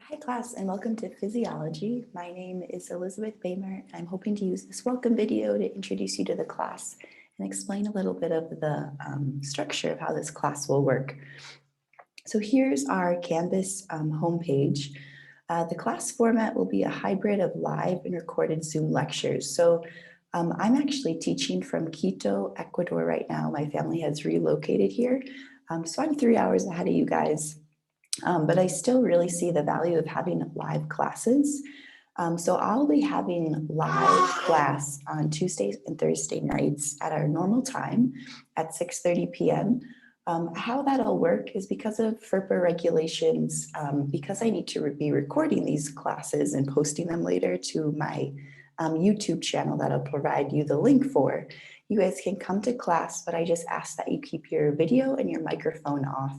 Hi class and welcome to Physiology. My name is Elizabeth Bamer and I'm hoping to use this welcome video to introduce you to the class and explain a little bit of the structure of how this class will work. So here's our Canvas homepage. The class format will be a hybrid of live and recorded Zoom lectures. So I'm actually teaching from Quito, Ecuador right now. My family has relocated here. So I'm 3 hours ahead of you guys. But I still really see the value of having live classes. So I'll be having live class on Tuesdays and Thursday nights at our normal time at 6:30 p.m. How that'll work is because of FERPA regulations, because I need to be recording these classes and posting them later to my YouTube channel that I'll provide you the link for. You guys can come to class, but I just ask that you keep your video and your microphone off.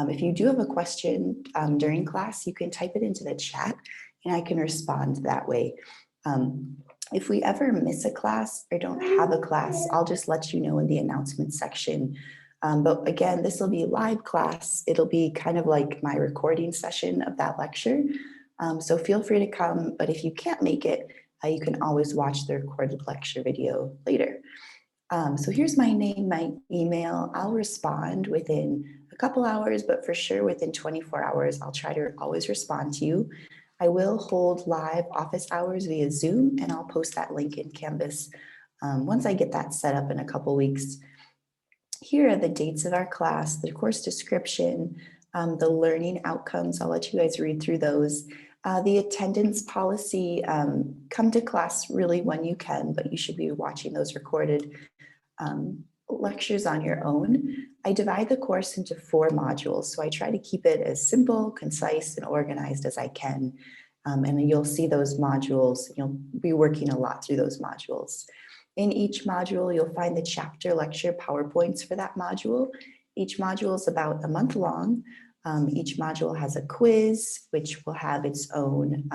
If you do have a question during class, you can type it into the chat and I can respond that way. If we ever miss a class or don't have a class, I'll just let you know in the announcement section. But again, this will be live class. It'll be kind of like my recording session of that lecture. So feel free to come, but if you can't make it, you can always watch the recorded lecture video later. So here's my name, my email. I'll respond within a couple hours, but for sure within 24 hours, I'll try to always respond to you. I will hold live office hours via Zoom, and I'll post that link in Canvas once I get that set up in a couple weeks. Here are the dates of our class, the course description, the learning outcomes. I'll let you guys read through those. The attendance policy, come to class really when you can, but you should be watching those recorded lectures on your own. I divide the course into 4 modules, so I try to keep it as simple, concise, and organized as I can. And you'll see those modules, you'll be working a lot through those modules. In each module, you'll find the chapter lecture PowerPoints for that module. Each module is about a month long. Each module has a quiz, which will have its own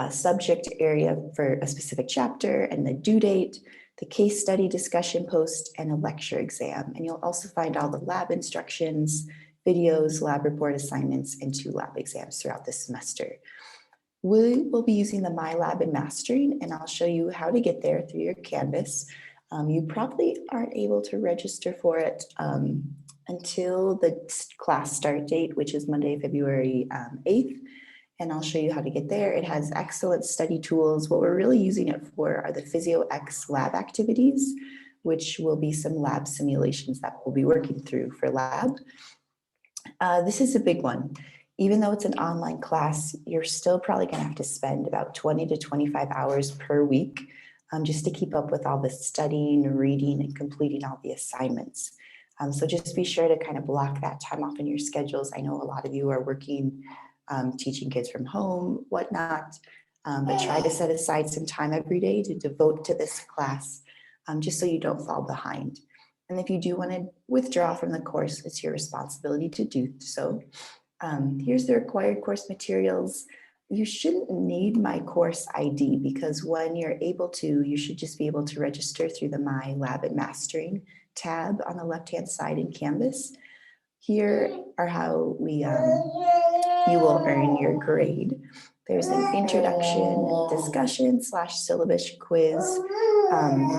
subject area for a specific chapter and the due date, the case study discussion post, and a lecture exam. And you'll also find all the lab instructions, videos, lab report assignments, and 2 lab exams throughout the semester. We will be using the MyLab and Mastering, and I'll show you how to get there through your Canvas. You probably aren't able to register for it until the class start date, which is Monday, February 8th. And I'll show you how to get there. It has excellent study tools. What we're really using it for are the PhysioX lab activities, which will be some lab simulations that we'll be working through for lab. This is a big one. Even though it's an online class, you're still probably gonna have to spend about 20 to 25 hours per week just to keep up with all the studying, reading, and completing all the assignments. So just be sure to kind of block that time off in your schedules. I know a lot of you are working, teaching kids from home, whatnot, but try to set aside some time every day to devote to this class, just so you don't fall behind. And if you do want to withdraw from the course, it's your responsibility to do so. Here's the required course materials. You shouldn't need my course ID because when you're able to, you should just be able to register through the MyLab and Mastering tab on the left-hand side in Canvas. Here are how you will earn your grade. There's an introduction, discussion / syllabus quiz.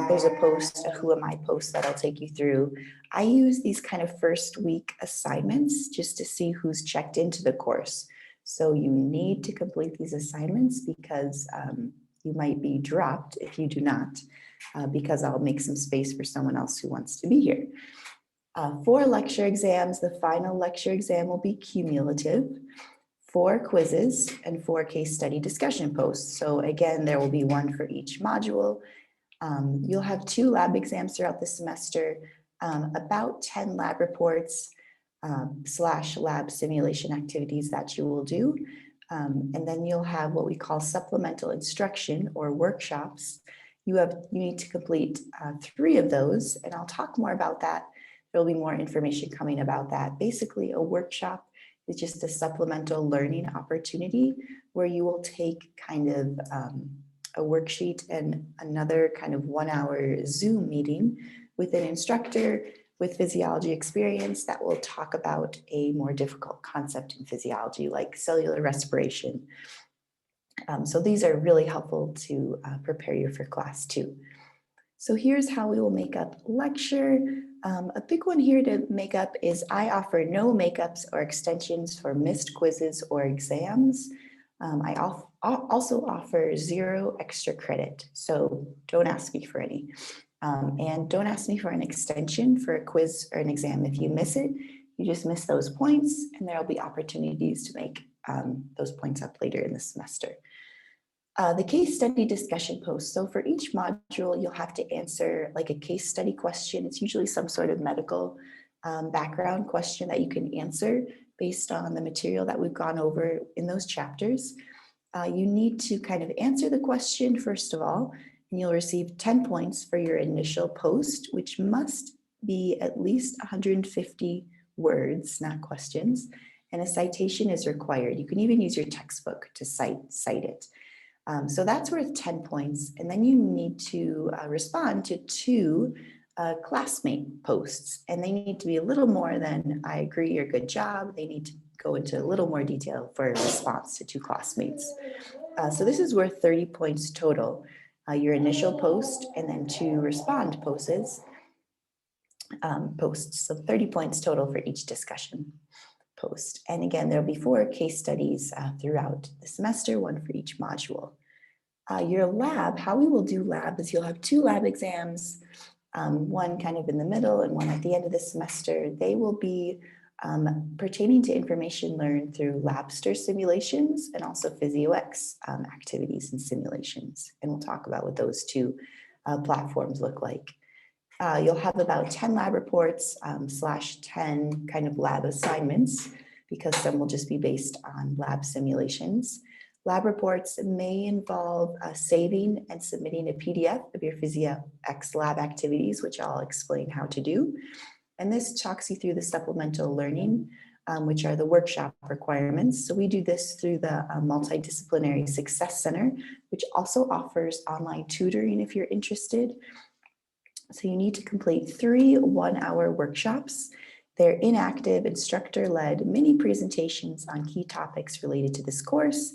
There's a post, a Who Am I post that I'll take you through. I use these kind of first week assignments just to see who's checked into the course. So you need to complete these assignments because you might be dropped if you do not, because I'll make some space for someone else who wants to be here. 4 lecture exams. The final lecture exam will be cumulative, 4 quizzes, and 4 case study discussion posts. So again, there will be 1 for each module. You'll have 2 lab exams throughout the semester, about 10 lab reports / lab simulation activities that you will do. And then you'll have what we call supplemental instruction or workshops. You need to complete 3 of those, and I'll talk more about that. There'll be more information coming about that. Basically, a workshop is just a supplemental learning opportunity where you will take kind of a worksheet and another kind of 1-hour Zoom meeting with an instructor with physiology experience that will talk about a more difficult concept in physiology like cellular respiration. So these are really helpful to prepare you for class 2. So here's how we will make up lecture. A big one here to make up is I offer no makeups or extensions for missed quizzes or exams. I also offer 0 extra credit, so don't ask me for any. And don't ask me for an extension for a quiz or an exam. If you miss it, you just miss those points, and there'll be opportunities to make those points up later in the semester. The case study discussion post. So for each module, you'll have to answer like a case study question. It's usually some sort of medical background question that you can answer based on the material that we've gone over in those chapters. You need to kind of answer the question first of all, and you'll receive 10 points for your initial post, which must be at least 150 words, not questions, and a citation is required. You can even use your textbook to cite it. So that's worth 10 points. And then you need to respond to 2 classmate posts. And they need to be a little more than I agree or good job. They need to go into a little more detail for a response to 2 classmates. So this is worth 30 points total. Your initial post and then 2 respond posts. So 30 points total for each discussion post. And again, there'll be 4 case studies throughout the semester, 1 for each module. Your lab, how we will do lab is you'll have 2 lab exams, one kind of in the middle and one at the end of the semester. They will be pertaining to information learned through Labster simulations and also PhySIOX activities and simulations. And we'll talk about what those 2 platforms look like. You'll have about 10 lab reports / 10 kind of lab assignments, because some will just be based on lab simulations. Lab reports may involve saving and submitting a PDF of your PhySIOX lab activities, which I'll explain how to do. And this talks you through the supplemental learning, which are the workshop requirements. So we do this through the Multidisciplinary Success Center, which also offers online tutoring if you're interested. So you need to complete 3 one-hour workshops. They're inactive, instructor-led mini presentations on key topics related to this course.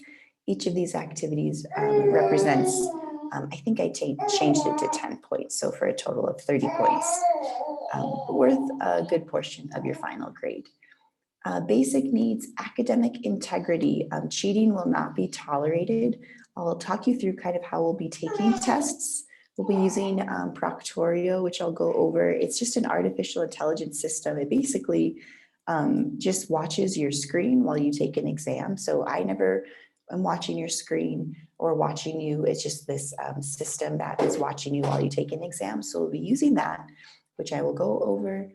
Each of these activities represents, I think I changed it to 10 points, so for a total of 30 points, worth a good portion of your final grade. Basic needs, academic integrity. Cheating will not be tolerated. I'll talk you through kind of how we'll be taking tests. We'll be using Proctorio, which I'll go over. It's just an artificial intelligence system. It basically just watches your screen while you take an exam. So I never am watching your screen or watching you. It's just this system that is watching you while you take an exam. So we'll be using that, which I will go over.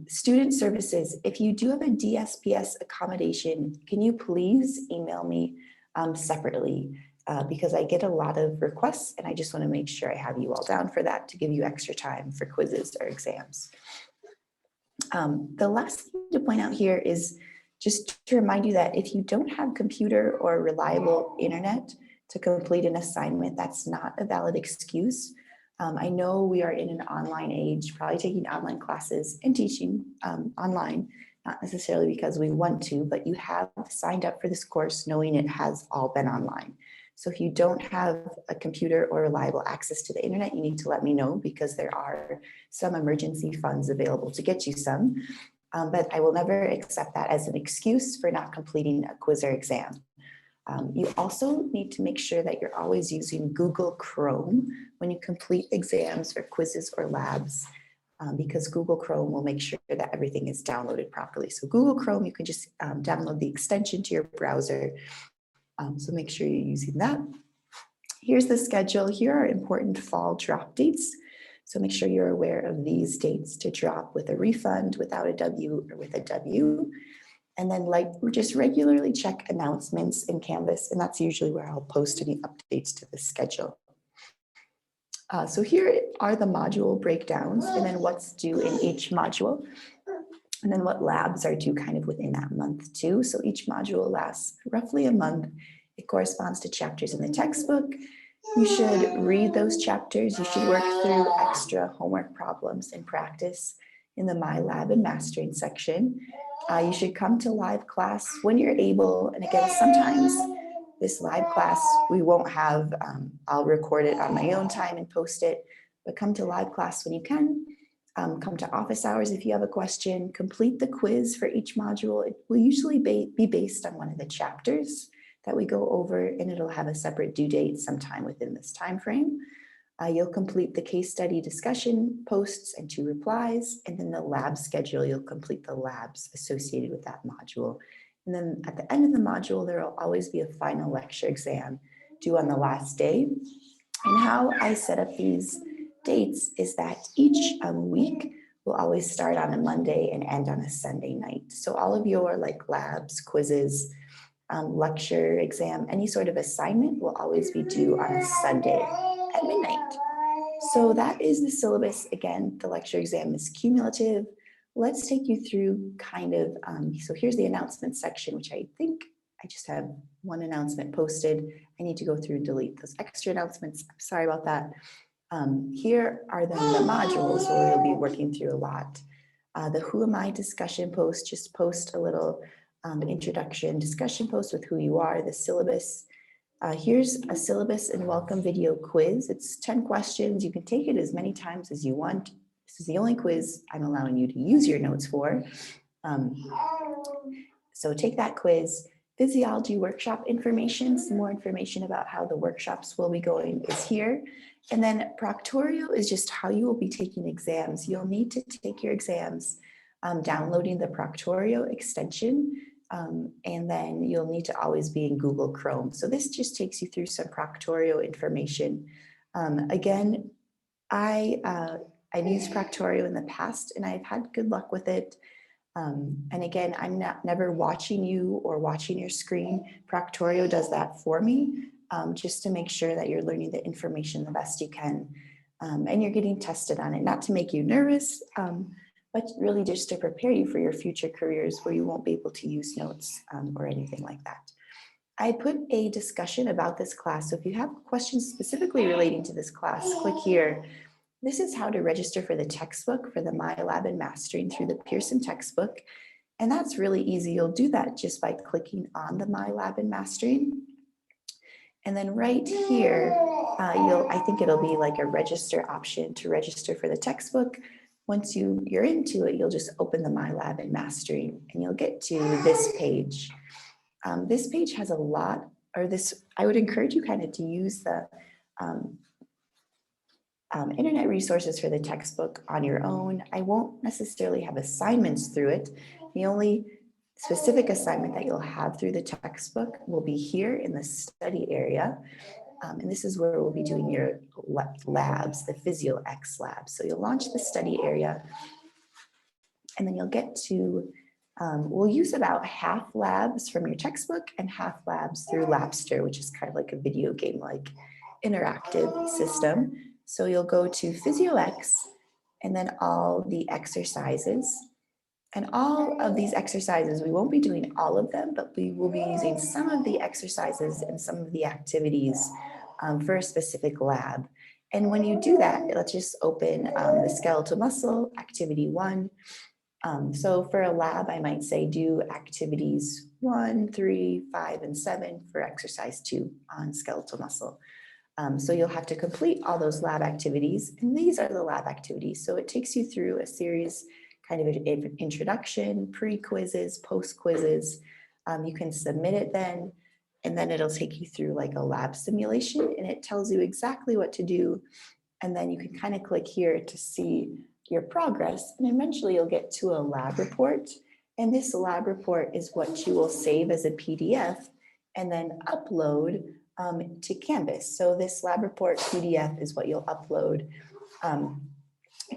Student services. If you do have a DSPS accommodation, can you please email me separately? Because I get a lot of requests and I just want to make sure I have you all down for that to give you extra time for quizzes or exams. The last thing to point out here is just to remind you that if you don't have computer or reliable internet to complete an assignment, that's not a valid excuse. I know we are in an online age, probably taking online classes and teaching online, not necessarily because we want to, but you have signed up for this course knowing it has all been online. So if you don't have a computer or reliable access to the internet, you need to let me know, because there are some emergency funds available to get you some. But I will never accept that as an excuse for not completing a quiz or exam. You also need to make sure that you're always using Google Chrome when you complete exams or quizzes or labs, because Google Chrome will make sure that everything is downloaded properly. So Google Chrome, you can just download the extension to your browser. So make sure you're using that. Here's the schedule. Here are important fall drop dates. So make sure you're aware of these dates to drop with a refund, without a W, or with a W. And then just regularly check announcements in Canvas, and that's usually where I'll post any updates to the schedule. So here are the module breakdowns, and then what's due in each module, and then what labs are due kind of within that month too. So each module lasts roughly a month. It corresponds to chapters in the textbook. You should read those chapters. You should work through extra homework problems in practice. in the MyLab and Mastering section. You should come to live class when you're able. And again, sometimes this live class, we won't have, I'll record it on my own time and post it, but come to live class when you can. Come to office hours if you have a question. Complete the quiz for each module. It will usually be based on one of the chapters that we go over, and it'll have a separate due date sometime within this time frame. You'll complete the case study discussion posts and 2 replies, and then the lab schedule, you'll complete the labs associated with that module. And then at the end of the module, there will always be a final lecture exam due on the last day. And how I set up these dates is that each week will always start on a Monday and end on a Sunday night. So all of your like labs, quizzes, lecture, exam, any sort of assignment will always be due on a Sunday at midnight. So that is the syllabus. Again, the lecture exam is cumulative. Let's take you through kind of, so here's the announcement section, which I think I just have one announcement posted. I need to go through and delete those extra announcements. I'm sorry about that. Here are the modules where you'll be working through a lot. The Who Am I discussion post, just post a little introduction discussion post with who you are, the syllabus. Here's a syllabus and welcome video quiz. It's 10 questions. You can take it as many times as you want. This is the only quiz I'm allowing you to use your notes for. So take that quiz. Physiology workshop information, some more information about how the workshops will be going is here. And then Proctorio is just how you will be taking exams. You'll need to take your exams downloading the Proctorio extension, and then you'll need to always be in Google Chrome. So this just takes you through some Proctorio information. Again, I've used Proctorio in the past and I've had good luck with it. And again, I'm never watching you or watching your screen. Proctorio does that for me, just to make sure that you're learning the information the best you can, and you're getting tested on it, not to make you nervous, but really just to prepare you for your future careers where you won't be able to use notes or anything like that. I put a discussion about this class, so if you have questions specifically relating to this class, click here. This is how to register for the textbook for the MyLab and Mastering through the Pearson textbook. And that's really easy. You'll do that just by clicking on the MyLab and Mastering. And then right here, I think it'll be like a register option to register for the textbook. Once you're into it, you'll just open the MyLab and Mastering and you'll get to this page. This page has a lot, I would encourage you kind of to use the internet resources for the textbook on your own. I won't necessarily have assignments through it. The only specific assignment that you'll have through the textbook will be here in the study area. And this is where we'll be doing your labs, the PhysioX lab. So you'll launch the study area and then you'll get to, we'll use about half labs from your textbook and half labs through Labster, which is kind of like a video game-like interactive system. So you'll go to PhysioX and then all the exercises. And all of these exercises, we won't be doing all of them, but we will be using some of the exercises and some of the activities for a specific lab. And when you do that, let's just open the skeletal muscle, activity 1. So for a lab, I might say do activities 1, 3, 5, and 7 for exercise 2 on skeletal muscle. So you'll have to complete all those lab activities, and these are the lab activities. So it takes you through a series, kind of an introduction, pre-quizzes, post-quizzes. You can submit it then, and then it'll take you through like a lab simulation, and it tells you exactly what to do. And then you can kind of click here to see your progress, and eventually you'll get to a lab report. And this lab report is what you will save as a PDF and then upload to Canvas. So this lab report PDF is what you'll upload.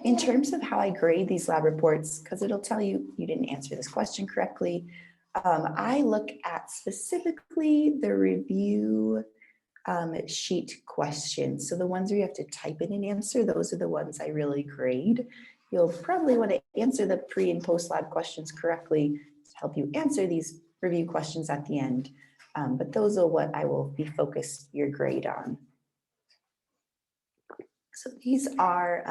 In terms of how I grade these lab reports, because it'll tell you you didn't answer this question correctly, I look at specifically the review sheet questions. So the ones where you have to type in an answer, those are the ones I really grade. You'll probably want to answer the pre and post lab questions correctly to help you answer these review questions at the end. But those are what I will be focused your grade on. So these are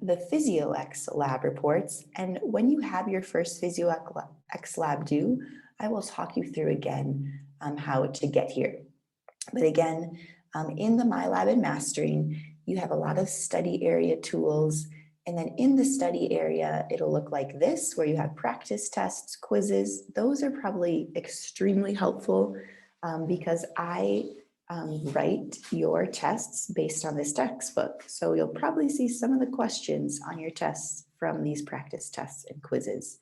the PhysioX lab reports. And when you have your first PhysioX lab due, I will talk you through again how to get here. But again, in the MyLab and Mastering, you have a lot of study area tools. And then in the study area, it'll look like this, where you have practice tests, quizzes. Those are probably extremely helpful because I write your tests based on this textbook. So you'll probably see some of the questions on your tests from these practice tests and quizzes.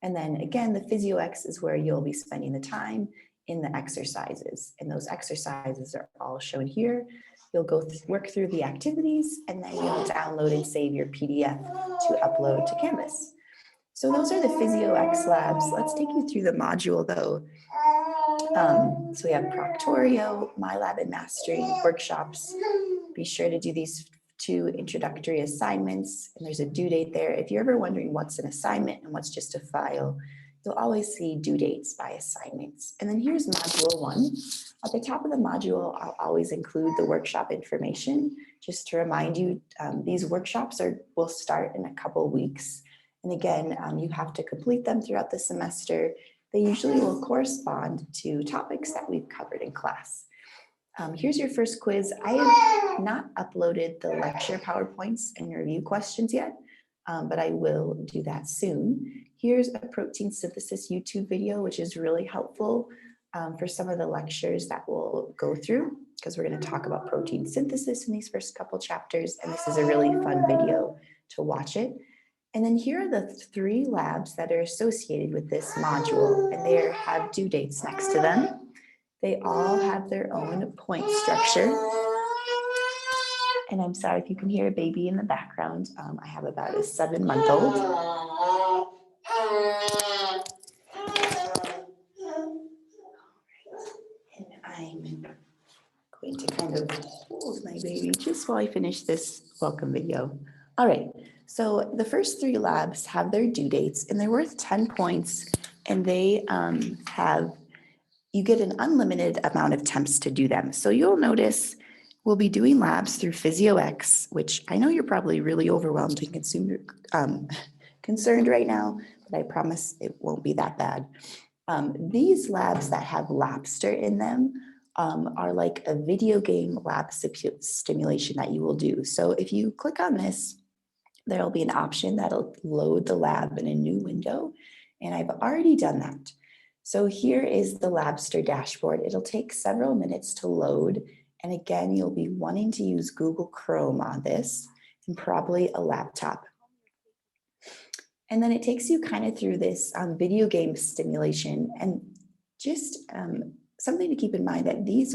And then again, the PhysioX is where you'll be spending the time in the exercises. And those exercises are all shown here. You'll go work through the activities, and then you'll download and save your PDF to upload to Canvas. So those are the PhysioX labs. Let's take you through the module though. So we have Proctorio, MyLab and Mastering workshops. Be sure to do these 2 introductory assignments, and there's a due date there. If you're ever wondering what's an assignment and what's just a file, you'll always see due dates by assignments. And then here's module 1. At the top of the module, I'll always include the workshop information, just to remind you, these workshops will start in a couple weeks. And again, you have to complete them throughout the semester. They usually will correspond to topics that we've covered in class. Here's your first quiz. I have not uploaded the lecture PowerPoints and review questions yet, but I will do that soon. Here's a protein synthesis YouTube video, which is really helpful for some of the lectures that we'll go through, because we're going to talk about protein synthesis in these first couple chapters, and this is a really fun video to watch it. And then here are the 3 labs that are associated with this module, and they have due dates next to them. They all have their own point structure. And I'm sorry if you can hear a baby in the background. I have about a 7-month-old. And I'm going to kind of hold my baby just while I finish this welcome video. All right, so the first 3 labs have their due dates, and they're worth 10 points, and they you get an unlimited amount of attempts to do them. So you'll notice we'll be doing labs through PhysioX, which I know you're probably really overwhelmed and concerned right now, but I promise it won't be that bad. These labs that have Labster in them are like a video game lab stimulation that you will do. So if you click on this, there'll be an option that'll load the lab in a new window, and I've already done that. So here is the Labster dashboard. It'll take several minutes to load. And again, you'll be wanting to use Google Chrome on this and probably a laptop. And then it takes you kind of through this video game stimulation. And just something to keep in mind that these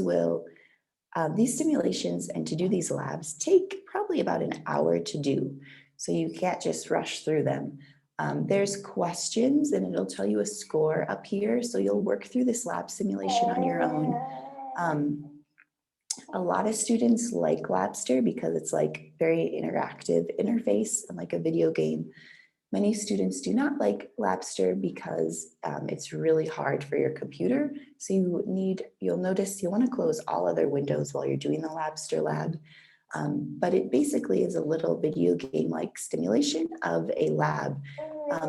stimulations and to do these labs take probably about an hour to do. So you can't just rush through them. There's questions, and it'll tell you a score up here. So you'll work through this lab simulation on your own. A lot of students like Labster because it's like very interactive interface and like a video game. Many students do not like Labster because it's really hard for your computer. So you'll notice you want to close all other windows while you're doing the Labster lab. But it basically is a little video game-like stimulation of a lab.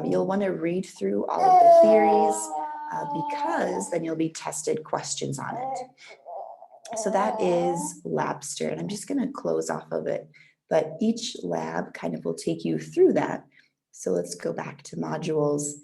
You'll want to read through all of the theories because then you'll be tested questions on it. So that is Labster, and I'm just going to close off of it, but each lab kind of will take you through that. So let's go back to modules,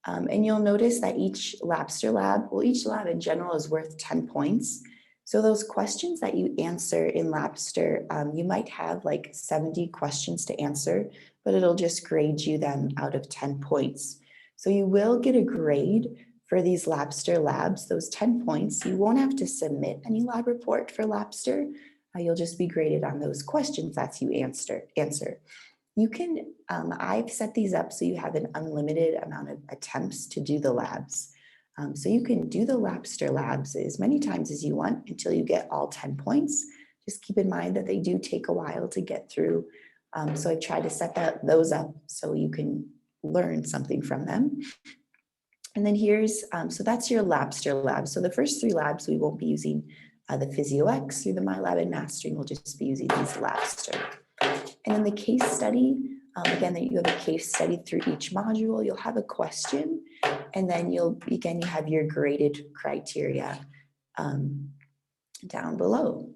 and you'll notice that each Labster lab, each lab in general is worth 10 points. So those questions that you answer in Labster, you might have like 70 questions to answer, but it'll just grade you them out of 10 points. So you will get a grade for these Labster labs, those 10 points. You won't have to submit any lab report for Labster. You'll just be graded on those questions that you answer. You can, I've set these up so you have an unlimited amount of attempts to do the labs. So you can do the Labster labs as many times as you want until you get all 10 points. Just keep in mind that they do take a while to get through. So I've tried to set those up so you can learn something from them. And then here's, so that's your Labster lab. So the first 3 labs, we won't be using the PhysioX through the MyLab and Mastering. We'll just be using these Labster. And then the case study, again, that you have a case study through each module, you'll have a question, and then you have your graded criteria down below.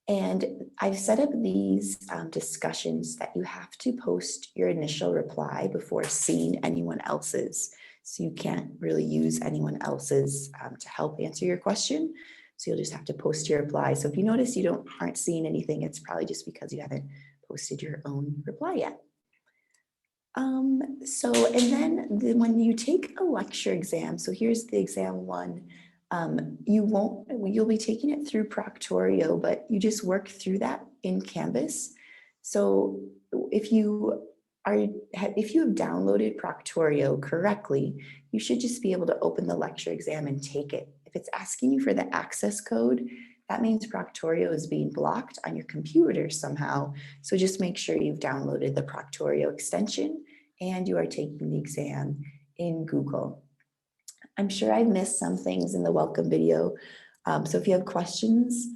And I've set up these discussions that you have to post your initial reply before seeing anyone else's. So you can't really use anyone else's to help answer your question. So you'll just have to post your reply. So if you notice you aren't seeing anything, it's probably just because you haven't posted your own reply yet. And then when you take a lecture exam, so here's the exam one, you'll be taking it through Proctorio, but you just work through that in Canvas. So if you have downloaded Proctorio correctly, you should just be able to open the lecture exam and take it. If it's asking you for the access code, that means Proctorio is being blocked on your computer somehow. So just make sure you've downloaded the Proctorio extension and you are taking the exam in Google. I'm sure I've missed some things in the welcome video. So if you have questions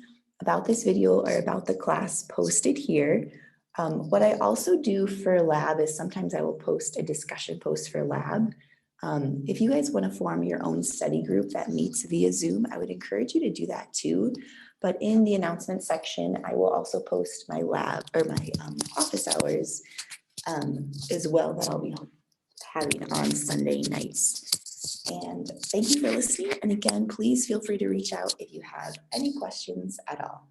about this video or about the class, post it here. What I also do for lab is sometimes I will post a discussion post for lab. If you guys want to form your own study group that meets via Zoom, I would encourage you to do that too. But in the announcement section, I will also post my lab or my office hours as well that I'll be having on Sunday nights. And thank you for listening. And again, please feel free to reach out if you have any questions at all.